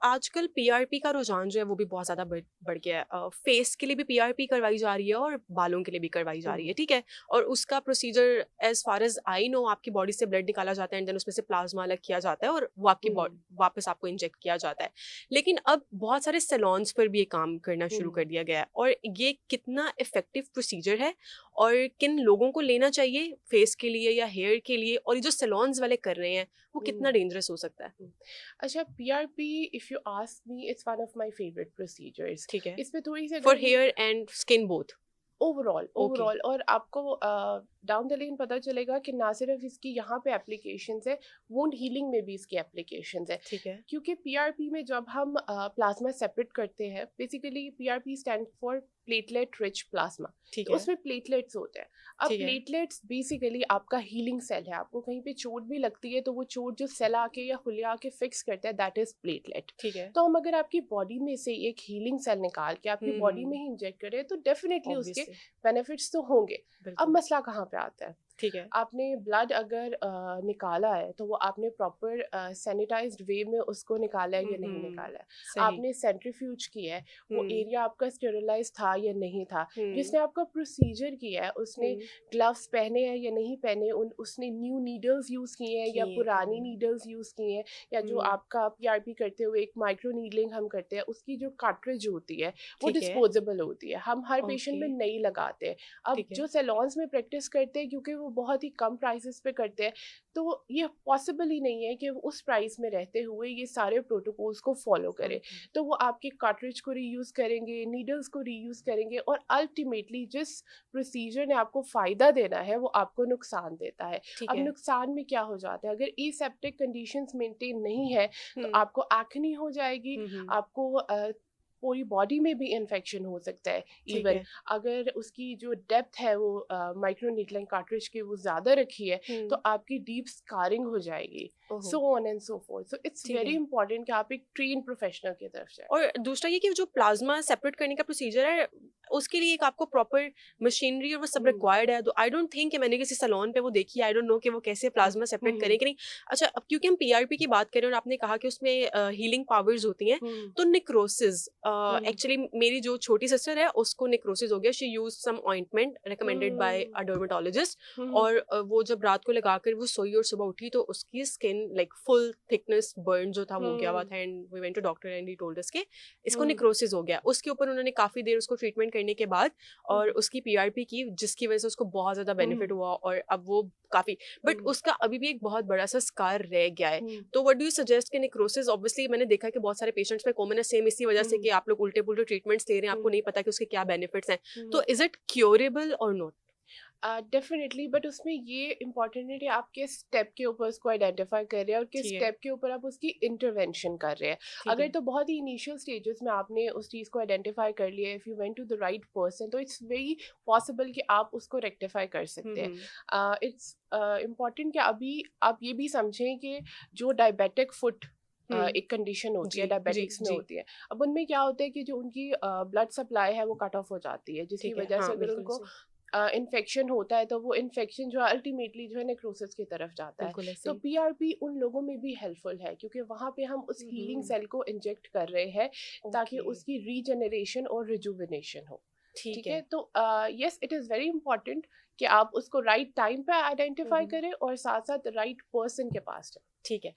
आजकल पीआरपी का रुझान जो है वो भी बहुत ज़्यादा बढ़ गया है। फेस के लिए भी पीआरपी करवाई जा रही है और बालों के लिए भी करवाई जा रही है, ठीक है। और उसका procedure as far as I know आपकी बॉडी से ब्लड निकाला जाता है एंड देन उसमें से प्लाज्मा अलग किया जाता है और वो आपकी वापस आपको इंजेक्ट किया जाता है। लेकिन अब बहुत सारे सैलून्स पर भी ये काम करना शुरू कर दिया गया है। और ये कितना इफेक्टिव प्रोसीजर है और किन लोगों को लेना चाहिए फेस के लिए या हेयर के लिए, और ये जो सैलून्स वाले कर रहे हैं वो कितना डेंजरस हो सकता है? अच्छा, PRP if you ask me it's one of my favourite procedures. ठीक है। इस पे थोड़ी सी फॉर अगर hair and skin both? Overall okay. Overall और आपको डाउन द लाइन पता चलेगा कि ना सिर्फ इसकी यहाँ पे एप्लीकेशंस है, वुंड हीलिंग में भी इसकी एप्लीकेशंस है। ठीक है। क्योंकि पीआरपी में जब हम प्लाज्मा सेपरेट करते हैं, basically PRP stand for platelet rich plasma. ठीक तो है। उसमें प्लेटलेट्स होते हैं। अब ठीक है। प्लेटलेट्स बेसिकली आपका हीलिंग सेल है। आपको कहीं पे चोट भी लगती है तो वो चोट जो सेल आके या खुलिया आके फिक्स करता है, दैट इज प्लेटलेट। ठीक है। तो हम अगर आपकी बॉडी में से एक हीलिंग सेल निकाल के आपकी बॉडी में ही इंजेक्ट करें तो डेफिनेटली उसके ऑब्वियसली। बेनिफिट्स तो होंगे। अब बिल्कुल। मसला कहाँ पे आता है? ठीक है। आपने ब्लड अगर निकाला है तो वो आपने प्रॉपर सैनिटाइज्ड वे में उसको निकाला है या नहीं निकाला है। सही। आपने सेंट्रीफ्यूज किया है, वो हम्म। एरिया आपका स्टेरिलाइज था या नहीं था। हम्म। जिसने आपका प्रोसीजर किया है उसने हम्म। ग्लव्स पहने हैं या नहीं पहने, उसने न्यू नीडल्स यूज़ किए हैं या किए पुरानी हैं। नीडल्स यूज़ किए हैं, या जो हम्म। आपका पीआरपी करते हुए एक माइक्रो नीडलिंग हम करते हैं, उसकी जो कार्ट्रिज होती है वो ठीक है। डिस्पोजेबल होती है। हम हर पेशेंट ओके। में नहीं लगाते हैं। अब ठीक है। जो सैलून्स में प्रैक्टिस करते हैं क्योंकि वो बहुत ही कम प्राइसेस पे करते हैं, तो ये पॉसिबल ही नहीं है कि वो उस प्राइस में रहते हुए ये सारे प्रोटोकॉल्स को फॉलो करें। फॉलो। तो वो आपके कार्ट्रिज को रीयूज़ करेंगे, नीडल्स को रीयूज़ करेंगे, और अल्टीमेटली जिस प्रोसीजर ने आपको फ़ायदा देना है वो आपको नुकसान देता है। ठीक अब है। नुकसान में क्या हो जाता है? अगर एसेप्टिक कंडीशंस मेंटेन नहीं है तो हम्म। आपको एक्ने हो जाएगी, हम्म। आपको पूरी बॉडी में भी इन्फेक्शन हो सकता है। ठीक इवन है। अगर उसकी जो डेप्थ है वो माइक्रो नीडलिंग कार्ट्रिज की वो ज़्यादा रखी है तो हम्म। आपकी डीप स्कारिंग हो जाएगी। ओहो। So on and so fourth. So it's ठीक वेरी है। इंपॉर्टेंट कि आप एक ट्रेन प्रोफेशनल की तरफ जाए। और दूसरा ये कि जो प्लाज्मा सेपरेट करने का प्रोसीजर है उसके लिए एक आपको प्रॉपर मशीनरी और वो सब हम्म, रिक्वायर्ड है। तो आई डोंट थिंक कि मैंने किसी सैलून पे वो देखी है। आई डोंट नो कि वो कैसे प्लाज्मा सेपरेट हम्म, करें कि नहीं। अच्छा, अब क्योंकि हम पीआरपी की बात करें और आपने कहा कि उसमें हीलिंग पावर्स होती हैं, हम्म, तो निक्रोसिस, हम्म, एक्चुअली मेरी जो छोटी सिस्टर है उसको निक्रोसिस हो गया। She use some ointment recommended by hmm, a dermatologist. Hmm, और वो जब रात को लगाकर वो सोई और सुबह उठी तो उसकी skin like full thickness burn जो था वो गया हुआ हम्म, था and we went to doctor and he told us के इसको हम्म, निक्रोसिस हो गया। उसके ऊपर उन्होंने काफी देर उसको ट्रीटमेंट करने के बाद और हम्म, उसकी पीआरपी की, जिसकी वजह से उसको बहुत ज्यादा बेनिफिट हम्म, हुआ और अब वो काफी, बट हम्म, उसका अभी भी एक बहुत बड़ा सा स्कार रह गया है। हम्म, तो व्हाट डू यू सजेस्ट कि निक्रोसिस, ऑब्वियसली मैंने देखा कि बहुत सारे पेशेंट्स में कॉमन है सेम इसी वजह से हम्म, कि आप लोग उल्टे पुल्टे ट्रीटमेंट्स ले रहे हैं, आपको हम्म, नहीं पता कि उसके क्या बेनिफिट्स हैं। हम्म, तो इज इट क्योरेबल और नॉट? डेफिनेटली, बट उसमें ये इम्पॉर्टेंट है कि आप किस स्टेप के ऊपर उसको आइडेंटिफाई कर रहे हैं और किस ठीक है। स्टेप के ऊपर आप उसकी इंटरवेंशन कर रहे हैं। ठीक अगर है। तो बहुत ही इनिशियल स्टेजेस में आपने उस चीज़ को आइडेंटिफाई कर लिया है, if you went to the right person, तो इट्स वेरी पॉसिबल कि आप उसको रेक्टिफाई कर सकते हैं। हम्म। इट्स इम्पॉर्टेंट कि अभी आप ये भी समझें कि जो डायबिटिक फुट एक कंडीशन होती है, जी जी डायबिटिक्स में जी। होती है। अब उनमें क्या होता है कि जो उनकी ब्लड सप्लाई है वो कट ऑफ हो जाती है, जिसकी ठीक है। वजह से हाँ, अगर बिल्कुल उनको ऐसे। इन्फेक्शन होता है तो वो इन्फेक्शन जो है अल्टीमेटली जो है नेक्रोसिस की तरफ जाता है। बिल्कुल ऐसे तो ही। पीआरपी उन लोगों में भी हेल्पफुल है क्योंकि वहाँ पे हम उस हीलिंग हम्म। सेल को इंजेक्ट कर रहे हैं ताकि ओके। उसकी रीजनरेशन और रिजुविनेशन हो। ठीक ठीक है, है। तो yes, it is very important कि आप उसको राइट टाइम पे आइडेंटिफाई हम्म। करें और साथ साथ राइट पर्सन के पास जाएं। ठीक है।